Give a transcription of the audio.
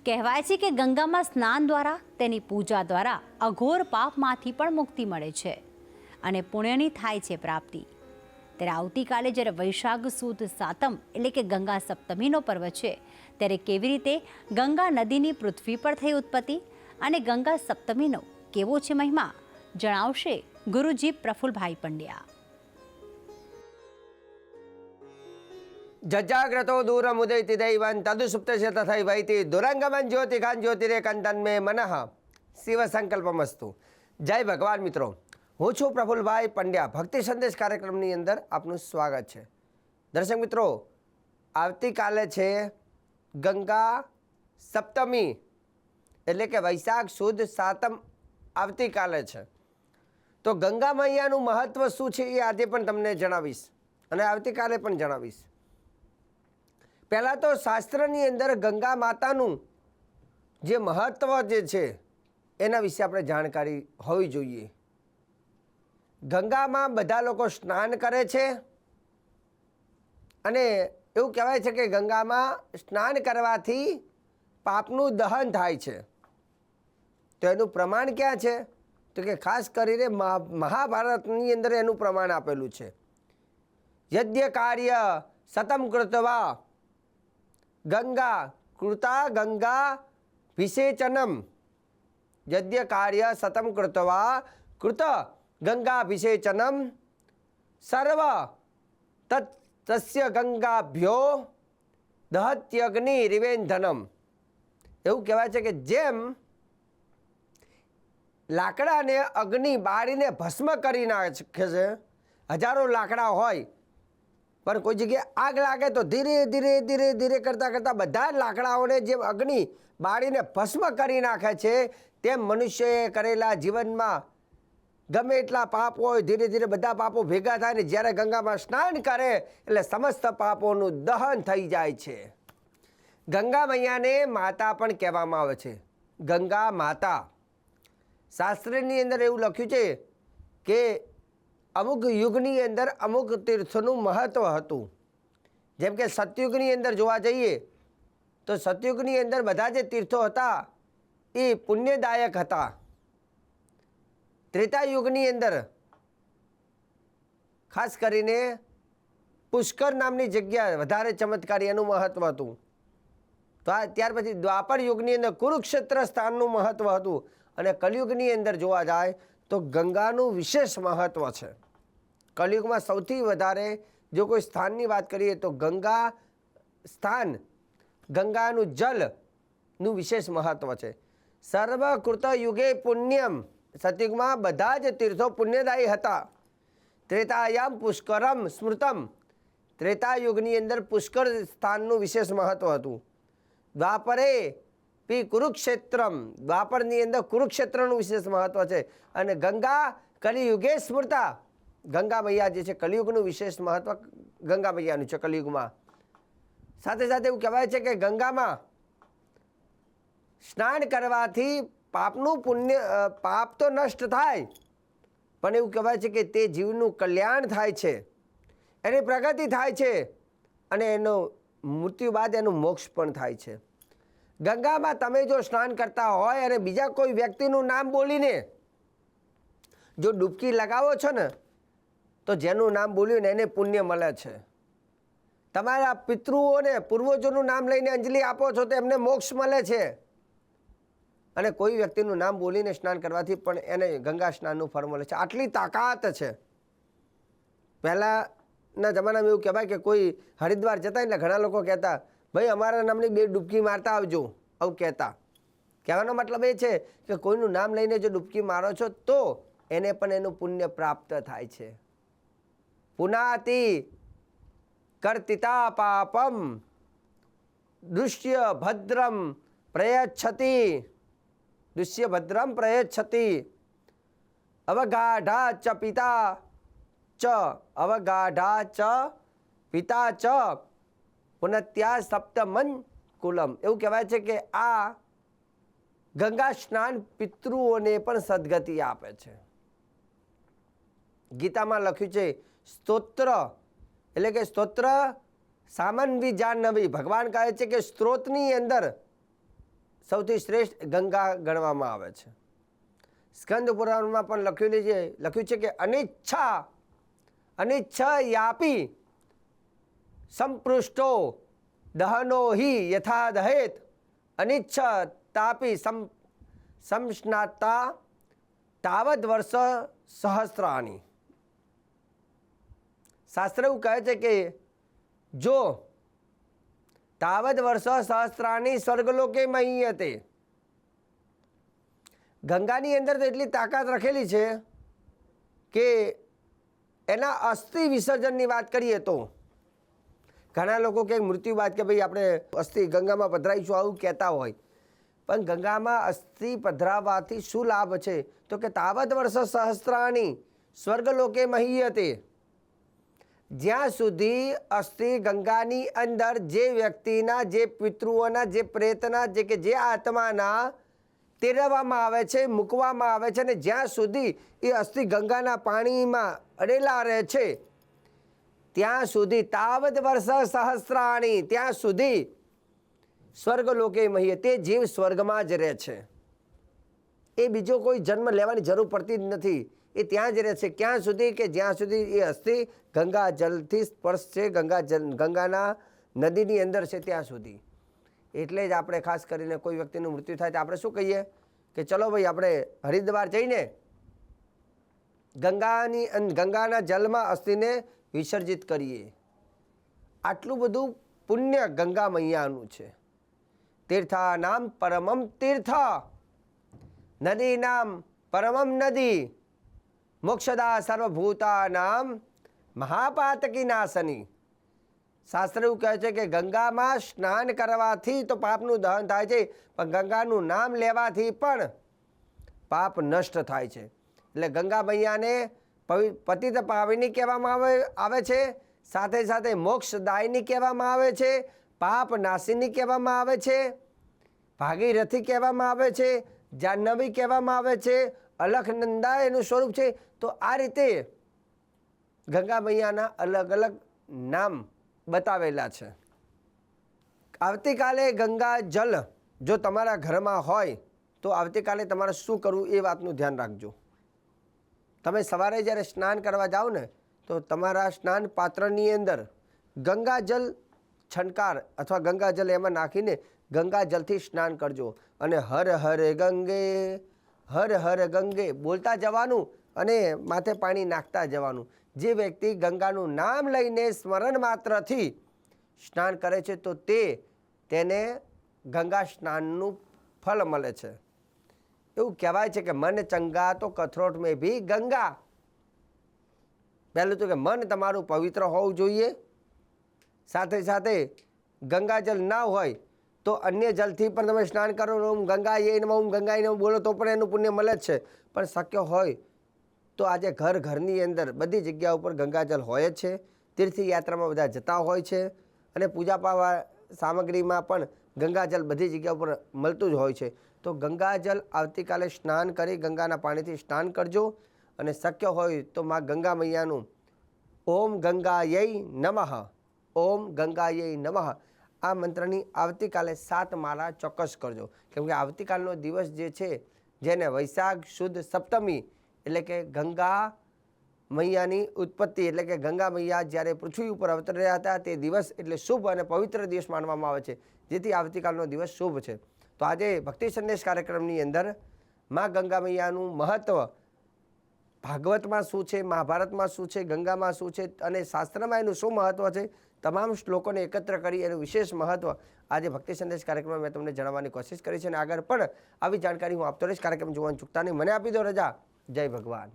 કહેવાય છે કે ગંગામાં સ્નાન દ્વારા તેની પૂજા દ્વારા અઘોર પાપમાંથી પણ મુક્તિ મળે છે અને પુણ્યની થાય છે પ્રાપ્તિ. ત્યારે આવતીકાલે જ્યારે વૈશાખ સુદ સાતમ એટલે કે ગંગા સપ્તમીનો પર્વ છે, ત્યારે કેવી રીતે ગંગા નદીની પૃથ્વી પર થઈ ઉત્પત્તિ અને ગંગા સપ્તમીનો કેવો છે મહિમા, જણાવશે ગુરુજી પ્રફુલભાઈ પંડ્યા. જજાગ્રતો દૂરમુદયતિ દૈવં તદુસુપ્તસ્ય તથૈવૈતિ દુરંગમં જ્યોતિકાન જ્યોતિરેકંતન્મે મનઃ શિવ સંકલ્પમસ્તુ. જય ભગવાન મિત્રો, હું છું પ્રફુલભાઈ પંડ્યા. ભક્તિ સંદેશ કાર્યક્રમની અંદર આપનું સ્વાગત છે. દર્શક મિત્રો, આવતીકાલે છે ગંગા સપ્તમી એટલે કે વૈશાખ સુદ સાતમ આવતીકાલે છે. તો ગંગા મૈયાનું મહત્ત્વ શું છે એ આજે પણ તમને જણાવીશ અને આવતીકાલે પણ જણાવીશ. પહેલાં તો શાસ્ત્રની અંદર ગંગા માતાનું જે મહત્ત્વ જે છે એના વિશે આપણે જાણકારી હોવી જોઈએ. ગંગામાં બધા લોકો સ્નાન કરે છે અને એવું કહેવાય છે કે ગંગામાં સ્નાન કરવાથી પાપનું દહન થાય છે. તો એનું પ્રમાણ ક્યાં છે? તો કે ખાસ કરીને મહાભારતની અંદર એનું પ્રમાણ આપેલું છે. યજ્ઞ કાર્ય સતમ કૃત્વા ગંગા કૃતા ગંગા વિસેચનમ. યજ્ઞ કાર્ય સતમ કૃત્વા કૃત ગંગા વિસેચનમ સર્વ તસ્ય ગંગાભ્યો દહત્યગ્નિ રિવેન્ધનમ. એવું કહેવાય છે કે જેમ લાકડાને અગ્નિ બાળીને ભસ્મ કરી નાખે છે, હજારો લાકડા હોય પણ કોઈ જગ્યાએ આગ લાગે તો ધીરે ધીરે ધીરે ધીરે કરતાં કરતાં બધા જ લાકડાઓને જેમ અગ્નિ બાળીને ભસ્મ કરી નાખે છે, તેમ મનુષ્યએ કરેલા જીવનમાં ગમે એટલા પાપ હોય ધીરે ધીરે બધા પાપો ભેગા થાય ને જ્યારે ગંગામાં સ્નાન કરે એટલે સમસ્ત પાપોનું દહન થઈ જાય છે. ગંગા મૈયાને માતા પણ કહેવામાં આવે છે, ગંગા માતા. શાસ્ત્રની અંદર એવું લખ્યું છે કે અમુક યુગની અંદર અમુક તીર્થોનું મહત્ત્વ હતું. જેમ કે સતયુગની અંદર જોવા જઈએ તો સતયુગની અંદર બધા જે તીર્થો હતા એ પુણ્યદાયક હતા. ત્રેતાયુગની અંદર ખાસ કરીને પુષ્કર નામની જગ્યા વધારે ચમત્કારી એનું મહત્ત્વ હતું. તો ત્યાર પછી દ્વાપર યુગની અંદર કુરુક્ષેત્ર સ્થાનનું મહત્ત્વ હતું અને કલયુગની અંદર જોવા જાય તો ગંગાનું વિશેષ મહત્ત્વ છે. કલયુગમાં સૌથી વધારે જો કોઈ સ્થાનની વાત કરીએ તો ગંગા સ્થાન, ગંગાનું જલનું વિશેષ મહત્ત્વ છે. સર્વકૃત યુગે પુણ્યમ. સતયુગમાં બધા જ તીર્થો પુણ્યદાયી હતા. ત્રેતાયામ પુષ્કરમ સ્મૃતમ. ત્રેતાયુગની અંદર પુષ્કર સ્થાનનું વિશેષ મહત્ત્વ હતું. દ્વાપરે પી કુરુક્ષેત્રમ. દ્વાપરની અંદર કુરુક્ષેત્રનું વિશેષ મહત્ત્વ છે. અને ગંગા કલિયુગે સ્મૃતા. ગંગા મૈયા જે છે કલિયુગનું વિશેષ મહત્ત્વ ગંગા મૈયાનું છે કલિયુગમાં. સાથે સાથે એવું કહેવાય છે કે ગંગામાં સ્નાન કરવાથી પાપનું પુણ્ય પાપ તો નષ્ટ થાય પણ એવું કહેવાય છે કે તે જીવનું કલ્યાણ થાય છે, એની પ્રગતિ થાય છે અને એનો મૃત્યુ બાદ એનું મોક્ષ પણ થાય છે. ગંગામાં તમે જો સ્નાન કરતા હોય અને બીજા કોઈ વ્યક્તિનું નામ બોલીને જો ડૂબકી લગાવો છો ને તો જેનું નામ બોલ્યું ને એને પુણ્ય મળે છે. તમારા પિતૃઓને પૂર્વજોનું નામ લઈને અંજલિ આપો છો તો એમને મોક્ષ મળે છે. અને કોઈ વ્યક્તિનું નામ બોલીને સ્નાન કરવાથી પણ એને ગંગા સ્નાનનું ફળ મળે છે. આટલી તાકાત છે. પહેલાંના જમાનામાં એવું કહેવાય કે કોઈ હરિદ્વાર જતા એટલે ઘણા લોકો કહેતા ભાઈ અમારા નામની 2 ડૂબકી મારતા આવજો, આવું કહેતા. કહેવાનો મતલબ એ છે કે કોઈનું નામ લઈને જો ડૂબકી મારો છો તો એને પણ એનું પુણ્ય પ્રાપ્ત થાય છે. પુનાતિ કર્તિતા પાપમ દૃશ્ય ભદ્રમ પ્રયચ્છતિ. દૃશ્ય ભદ્રમ પ્રયચ્છતિ અવગાઢા ચ પિતા ચ અવગાઢા ચ પિતા ચ પુનત્યા સપ્તમન કુલમ. એવું કહેવાય છે કે આ ગંગા સ્નાન પિતૃઓને પણ સદગતિ આપે છે. ગીતામાં લખ્યું છે સ્તોત્ર એટલે કે સ્તોત્ર સામાનવી જાહ્નવી. ભગવાન કહે છે કે સ્ત્રોતની અંદર સૌથી શ્રેષ્ઠ ગંગા ગણવામાં આવે છે. સ્કંદ પુરાણમાં પણ લખ્યું છે કે અનિચ્છા યાપી સંપૃષ્ટો દહનો હિ યથા દહેત અનિચ્છા તાપી સંસ્નાતા તાવદ વર્ષ સહસ્રાની. શાસ્ત્ર એવું કહે છે કે જો તાવદ વર્ષ સહસ્રાની સ્વર્ગલોકે મહીયતે, ગંગાની અંદર તો એટલી તાકાત રાખેલી છે કે એના અસ્થિ વિસર્જનની વાત કરીએ તો ઘણા લોકો કે મૃત્યુ બાદ કે ભાઈ આપણે અસ્થિ ગંગામાં પધરાઈશું આવું કહેતા હોય, પણ ગંગામાં અસ્થિ પધરાવવાથી શું લાભ છે તો કે તાવદ વર્ષ સહસ્રાની સ્વર્ગલોકે મહીયતે. જ્યાં સુધી અસ્થિ ગંગાની અંદર જે વ્યક્તિના, જે પિતૃઓના, જે પ્રેતના, જે કે જે આત્માના તેરવવામાં આવે છે, મૂકવામાં આવે છે, અને જ્યાં સુધી એ અસ્થિ ગંગાના પાણીમાં અડેલા રહે છે ત્યાં સુધી તાવદ વર્ષ સહસ્રાણી, ત્યાં સુધી સ્વર્ગલોકે મહીએ, તે જીવ સ્વર્ગમાં જ રહે છે. એ બીજો કોઈ જન્મ લેવાની જરૂર પડતી જ નથી, એ ત્યાં જ રહે છે. ક્યાં સુધી કે જ્યાં સુધી એ અસ્થિ ગંગા જલથી સ્પર્શ છે, ગંગાના નદીની અંદર છે ત્યાં સુધી. એટલે જ આપણે ખાસ કરીને કોઈ વ્યક્તિનું મૃત્યુ થાય તો આપણે શું કહીએ કે ચલો ભાઈ આપણે હરિદ્વાર જઈને ગંગાના જલમાં અસ્થિને વિસર્જિત કરીએ. આટલું બધું પુણ્ય ગંગા મૈયાનું છે. તીર્થા નામ પરમમ તીર્થ, નદી નામ પરમમ નદી, મોક્ષદા સર્વભૂતા નામ મહાપાતકી નાશની. શાસ્ત્ર એવું કહે છે કે ગંગામાં સ્નાન કરવાથી તો પાપનું દહન થાય છે, પણ ગંગાનું નામ લેવાથી પણ પાપ નષ્ટ થાય છે. એટલે ગંગા મૈયાને પતિત પાવિની કહેવામાં આવે છે, સાથે સાથે મોક્ષદાયિની કહેવામાં આવે છે, પાપ નાશિની કહેવામાં આવે છે, ભાગીરથી કહેવામાં આવે છે, જાહ્નવી કહેવામાં આવે છે, અલખનંદા એનું સ્વરૂપ છે. તો આ રીતે ગંગા મૈયાના અલગ અલગ નામ બતાવેલા છે. આવતીકાલે ગંગા જલ જો તમારા ઘરમાં હોય તો આવતીકાલે તમારે શું કરવું એ વાતનું ધ્યાન રાખજો. તમે સવારે જ્યારે સ્નાન કરવા જાઓ ને તો તમારા સ્નાન પાત્રની અંદર ગંગાજલ છંટકાર અથવા ગંગાજલ એમાં નાખીને ગંગાજલથી સ્નાન કરજો અને હર હર ગંગે બોલતા જવાનું અને માથે પાણી નાખતા જવાનું. જે વ્યક્તિ ગંગાનું નામ લઈને સ્મરણ માત્રથી સ્નાન કરે છે તો તેને ગંગા સ્નાનનું ફળ મળે છે. એવું કહેવાય છે કે મન ચંગા તો કથરોટ મેં ભી ગંગા. પહેલું તો કે મન તમારું પવિત્ર હોવું જોઈએ, સાથે સાથે ગંગાજલ ના હોય તો અન્ય જલથી પણ તમે સ્નાન કરો, ઓમ ગંગાએ નમઃ, ઓમ ગંગાએ નમઃ બોલો તો પણ એનું પુણ્ય મળે જ છે. પણ શક્ય હોય તો આજે ઘરની અંદર બધી જગ્યા ઉપર ગંગાજલ હોય જ છે. તીર્થયાત્રામાં બધા જતા હોય છે અને પૂજા પાવા સામગ્રીમાં પણ ગંગાજલ બધી જગ્યા ઉપર મળતું જ હોય છે. તો ગંગાજલ આવતીકાલે સ્નાન કરી ગંગાના પાણીથી સ્નાન કરજો અને શક્ય હોય તો માં ગંગા મૈયાનું ઓમ ગંગાયૈ નમઃ, ઓમ ગંગાયૈ નમઃ આ મંત્રની આવતીકાલે 7 માળા ચોક્કસ કરજો. કેમ કે આવતીકાલનો દિવસ જે છે જેને વૈશાખ શુદ્ધ સપ્તમી એટલે કે ગંગા મૈયાની ઉત્પત્તિ એટલે કે ગંગા મૈયા જ્યારે પૃથ્વી ઉપર અવતર્યા હતા તે દિવસ એટલે શુભ અને પવિત્ર દિવસ માનવામાં આવે છે, જેથી આવતીકાલનો દિવસ શુભ છે. તો આજે ભક્તિ સંદેશ કાર્યક્રમની અંદર માં ગંગા મૈયાનું મહત્ત્વ ભાગવતમાં શું છે, મહાભારતમાં શું છે, ગંગામાં શું છે અને શાસ્ત્રમાં એનું શું મહત્ત્વ છે, તમામ શ્લોકોને એકત્ર કરી એનું વિશેષ મહત્ત્વ આજે ભક્તિ સંદેશ કાર્યક્રમમાં મેં તમને જણાવવાની કોશિશ કરી છે અને આગળ પણ આવી જાણકારી હું આપતો રહીશ. કાર્યક્રમ જોવાનું ચૂકતા નહીં. મને આપી દો રજા. જય ભગવાન.